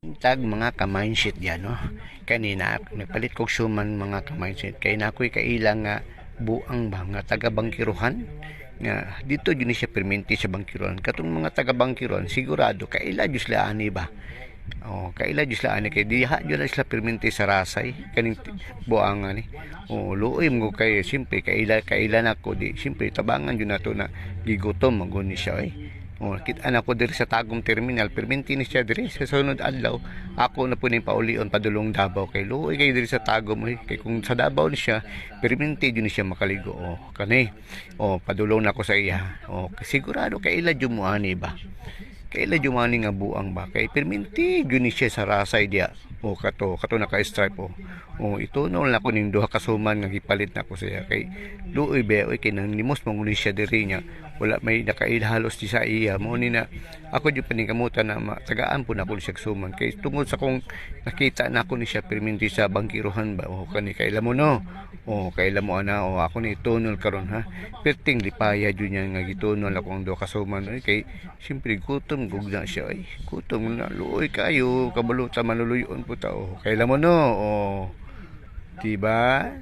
Tag mga ka-mindset yan, no? Kanina nagpalit kog suman mga ka-mindset kay nakoy kailang nga buang ba nga taga bangkiruhan nga dito yun siya perminti sa bangkiruhan katong mga taga bangkiruhan sigurado kaila jud sila ani ba. Kaila jud sila ani kay diha jud sila perminti sa rasay kaning buang ani. Luoy mo kay simple kaila nako di simple tabangan jud nato na gigutom mo ni siya kita na ko diri sa Tagum Terminal perminti ni siya diri sa sunod adlaw ako na po ni paulion padulong Davao kay luoy kay diri sa Tagum kay kung sa Davao ni siya perminti jud ni siya makaligo kani padulong na ko sa iya sigurado kay ila jud mo ani ba kaila jumani nga buang ba kay perminti jud ni siya sa rasay dia kato naka-stripe ito no lang ko ning duha ka suman nga gipalit na ko siya kay luoy be kay nang limos mo ni siya diri nya wala may nakailhalos di sa iya mo ni na ako jud paningkamutan na tagaan po na ko siya suman kay tungod sa kung nakita na ako ni siya perminti sa bangkiruhan ba kani kaila mo no kaila mo ana ako ni tunol karon ha perting lipaya jud niya nga gitunol ako ang duha ka suman kay simpre gutom gugna siya gutom na luoy kayo kabalo ta manuluyon po ta kaila mo no diba